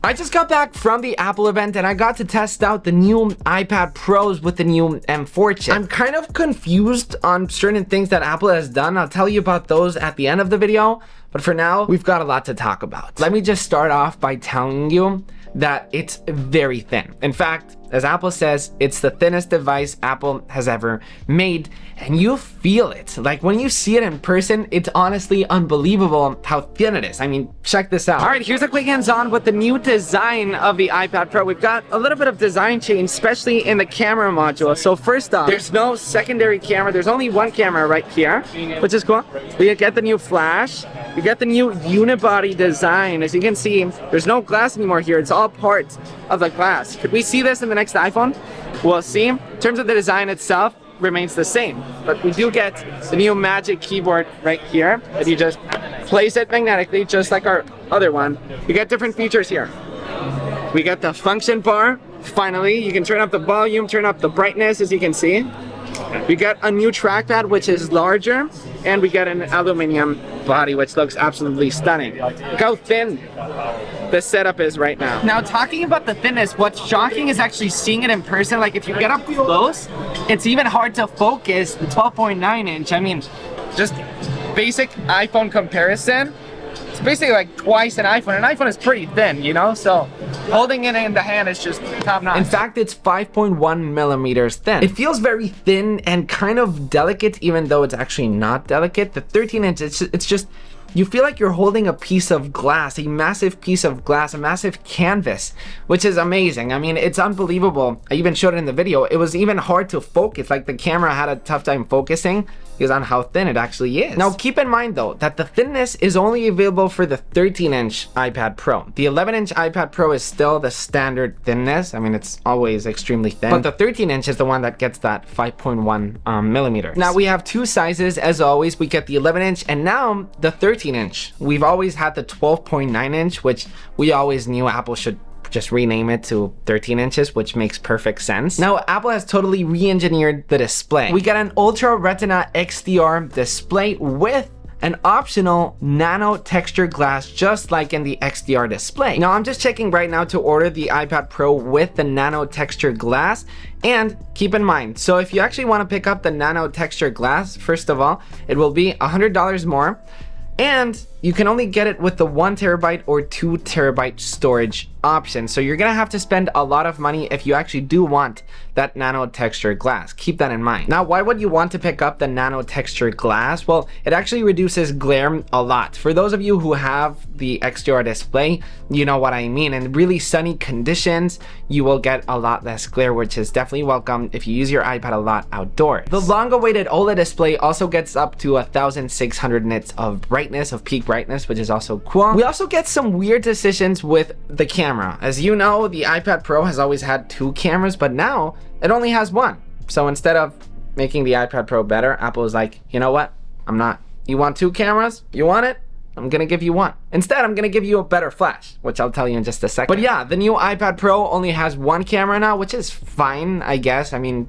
I just got back from the Apple event and I got to test out the new iPad Pros with the new M4 chip. I'm kind of confused on certain things that Apple has done. I'll tell you about those at the end of the video, but for now, we've got a lot to talk about. Let me just start off by telling you that it's very thin. In fact, as Apple says, it's the thinnest device Apple has ever made, and you feel it. Like when you see it in person, it's honestly unbelievable how thin it is. I mean, check this out. All right, here's a quick hands-on with the new design of the iPad Pro. We've got a little bit of design change, especially in the camera module. So first off, there's no secondary camera. There's only one camera right here, which is cool. We get the new flash. You get the new unibody design. As you can see, there's no glass anymore here. It's all part of the glass. Could we see this in the next iPhone? We'll see. In terms of the design itself, remains the same. But we do get the new Magic Keyboard right here. That you just place it magnetically, just like our other one. You get different features here. We get the function bar. Finally, you can turn up the volume, turn up the brightness, as you can see. We got a new trackpad, which is larger, and we get an aluminum body, which looks absolutely stunning. Look how thin the setup is right now. Now, talking about the thinness, what's shocking is actually seeing it in person. Like if you get up close, it's even hard to focus the 12.9 inch. I mean, just basic iPhone comparison. It's basically like twice an iPhone. An iPhone is pretty thin, you know? So holding it in the hand is just top notch. In fact, it's 5.1 millimeters thin. It feels very thin and kind of delicate, even though it's actually not delicate. The 13 inch, it's just, you feel like you're holding a piece of glass, a massive piece of glass, a massive canvas, which is amazing. I mean, it's unbelievable. I even showed it in the video. It was even hard to focus. Like the camera had a tough time focusing because on how thin it actually is. Now, keep in mind though, that the thinness is only available for the 13-inch iPad Pro. The 11-inch iPad Pro is still the standard thinness. I mean, it's always extremely thin, but the 13-inch is the one that gets that 5.1 millimeters. Now, we have two sizes as always. We get the 11-inch and now the 13-inch. We've always had the 12.9-inch, which we always knew Apple should just rename it to 13 inches, which makes perfect sense. Now, Apple has totally re-engineered the display. We get an Ultra Retina XDR display with an optional nano texture glass, just like in the XDR display. Now, I'm just checking right now to order the iPad Pro with the nano texture glass. And keep in mind, so if you actually want to pick up the nano texture glass, first of all, it will be $100 more. And you can only get it with the 1 terabyte or 2 terabyte storage option. So you're gonna have to spend a lot of money if you actually do want that nano texture glass. Keep that in mind. Now, why would you want to pick up the nano texture glass? Well, it actually reduces glare a lot. For those of you who have the XDR display, you know what I mean. In really sunny conditions, you will get a lot less glare, which is definitely welcome if you use your iPad a lot outdoors. The long-awaited OLED display also gets up to 1,600 nits of brightness, of peak brightness, which is also cool. We also get some weird decisions with the camera. As you know, the iPad Pro has always had 2 cameras, but now it only has 1. So instead of making the iPad Pro better, Apple is like, you know what? You want 2 cameras? You want it? I'm gonna give you 1. Instead, I'm gonna give you a better flash, which I'll tell you in just a second. But yeah, the new iPad Pro only has 1 camera now, which is fine, I guess. I mean,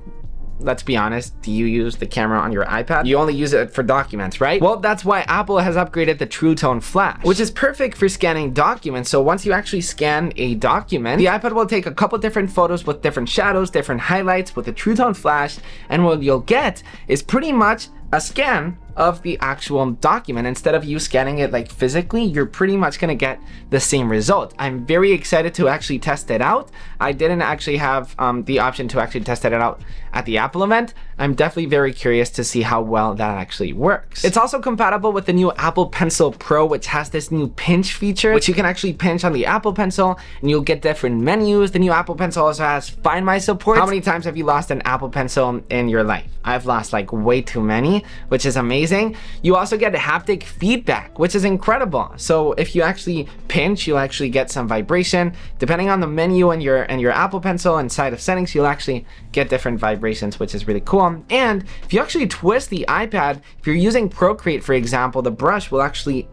let's be honest, do you use the camera on your iPad? You only use it for documents, right? Well, that's why Apple has upgraded the True Tone Flash, which is perfect for scanning documents. So once you actually scan a document, the iPad will take a couple different photos with different shadows, different highlights with the True Tone Flash, and what you'll get is pretty much a scan of the actual document. Instead of you scanning it like physically, you're pretty much gonna get the same result. I'm very excited to actually test it out. I didn't actually have the option to actually test it out at the Apple event. I'm definitely very curious to see how well that actually works. It's also compatible with the new Apple Pencil Pro, which has this new pinch feature, which you can actually pinch on the Apple Pencil and you'll get different menus. The new Apple Pencil also has Find My support. How many times have you lost an Apple Pencil in your life? I've lost like way too many, which is amazing. You also get haptic feedback, which is incredible. So if you actually pinch, you'll actually get some vibration. Depending on the menu and your Apple Pencil inside of settings, you'll actually get different vibrations, which is really cool. And if you actually twist the iPad, if you're using Procreate, for example, the brush will actually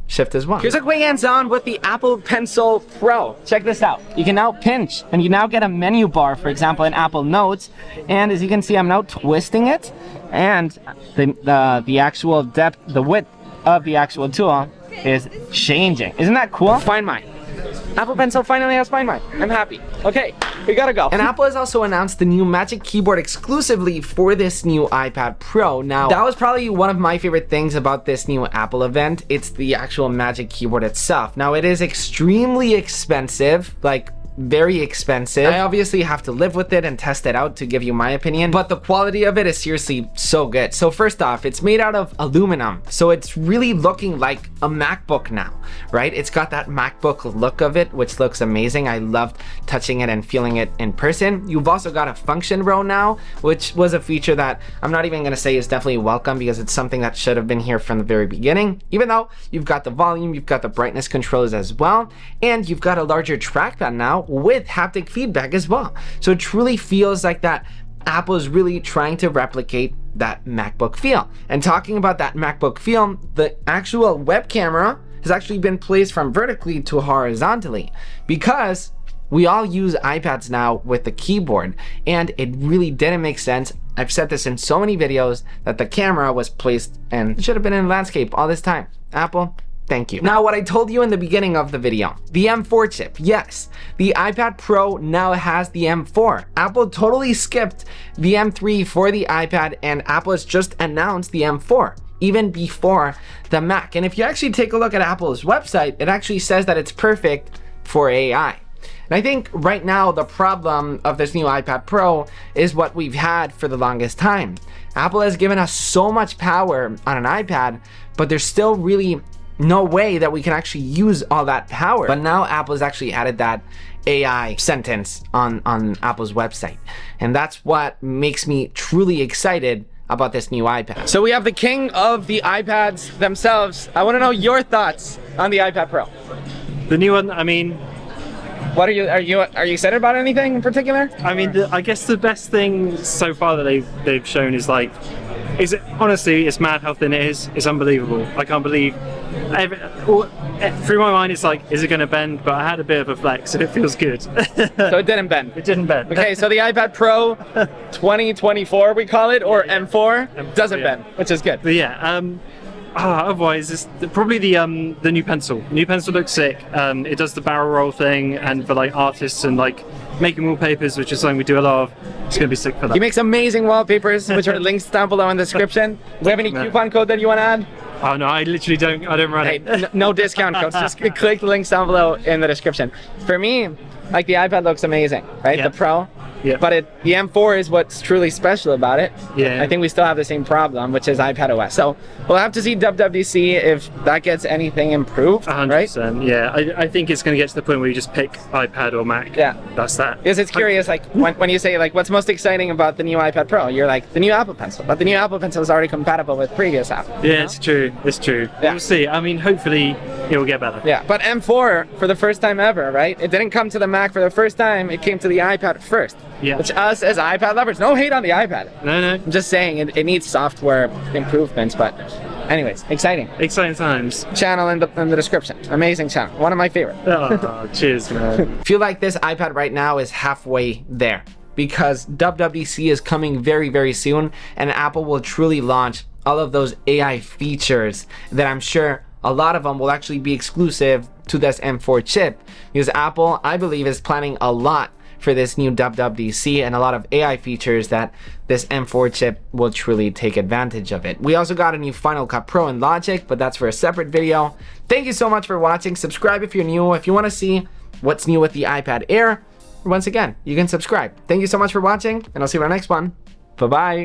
shift as well. Here's a quick hands-on with the Apple Pencil Pro. Check this out. You can now pinch and you now get a menu bar, for example, in Apple Notes. And as you can see, I'm now twisting it and the actual depth, the width of the actual tool is changing. Isn't that cool? Find My. Apple Pencil finally has Find My. I'm happy. Okay, we gotta go. And Apple has also announced the new Magic Keyboard exclusively for this new iPad Pro. Now, that was probably one of my favorite things about this new Apple event. It's the actual Magic Keyboard itself. Now, it is extremely expensive, like very expensive. I obviously have to live with it and test it out to give you my opinion, but the quality of it is seriously so good. So first off, it's made out of aluminum, so it's really looking like a MacBook now, right? It's got that MacBook look of it, which looks amazing. I loved touching it and feeling it in person. You've also got a function row now, which was a feature that I'm not even gonna say is definitely welcome, because it's something that should have been here from the very beginning. Even though you've got the volume, you've got the brightness controls as well, and you've got a larger trackpad now with haptic feedback as well. So it truly feels like that Apple is really trying to replicate that MacBook feel. And talking about that MacBook feel, the actual web camera has actually been placed from vertically to horizontally, because we all use iPads now with the keyboard, and it really didn't make sense. I've said this in so many videos that the camera was placed and should have been in landscape all this time. Apple, thank you. Now, what I told you in the beginning of the video, the M4 chip, yes, the iPad Pro now has the M4. Apple totally skipped the M3 for the iPad, and Apple has just announced the M4, even before the Mac. And if you actually take a look at Apple's website, it actually says that it's perfect for AI. And I think right now the problem of this new iPad Pro is what we've had for the longest time. Apple has given us so much power on an iPad, but there's still really no way that we can actually use all that power. But now Apple has actually added that AI sentence on Apple's website. And that's what makes me truly excited about this new iPad. So we have the king of the iPads themselves. I want to know your thoughts on the iPad Pro. The new one, I mean, what are you excited about anything in particular? I mean, I guess the best thing so far that they've shown is like, honestly, it's mad how thin it is. It's unbelievable. I can't believe. Through my mind, it's like, is it going to bend? But I had a bit of a flex, and it feels good. So it didn't bend. It didn't bend. Okay, so the iPad Pro 2024, we call it, or M4, doesn't bend, which is good. But yeah, otherwise, it's probably the new pencil. New pencil looks sick. It does the barrel roll thing, and for like artists and like making wallpapers, which is something we do a lot of. It's gonna be sick for that. He makes amazing wallpapers, which are linked down below in the description. Do we have any coupon code that you want to add? Oh no, I literally don't. I don't run it. No discount codes. Just click the links down below in the description. For me, like, the iPad looks amazing, right? Yeah. The Pro. Yeah. But the M4 is what's truly special about it. Yeah. I think we still have the same problem, which is iPadOS. So we'll have to see WWDC if that gets anything improved, 100%, right? Yeah, I think it's going to get to the point where you just pick iPad or Mac. Yeah. That's that. Because it's curious, like, when you say, like, what's most exciting about the new iPad Pro, you're like, the new Apple Pencil. But the new Apple Pencil is already compatible with previous Apple. Yeah, it's true. It's true. Yeah. We'll see. I mean, hopefully it will get better. Yeah, but M4, for the first time ever, right? It didn't come to the Mac for the first time. It came to the iPad first. Yeah. Which us as iPad lovers, no hate on the iPad. No. I'm just saying it needs software improvements, but anyways, exciting. Exciting times. Channel in the description. Amazing channel. One of my favorite. Oh, cheers, man. I feel like this iPad right now is halfway there, because WWDC is coming very, very soon, and Apple will truly launch all of those AI features that I'm sure a lot of them will actually be exclusive to this M4 chip, because Apple, I believe, is planning a lot for this new WWDC and a lot of AI features that this M4 chip will truly take advantage of it. We also got a new Final Cut Pro in Logic, but that's for a separate video. Thank you so much for watching. Subscribe if you're new. If you want to see what's new with the iPad Air, once again, you can subscribe. Thank you so much for watching, and I'll see you in our next one. Bye-bye.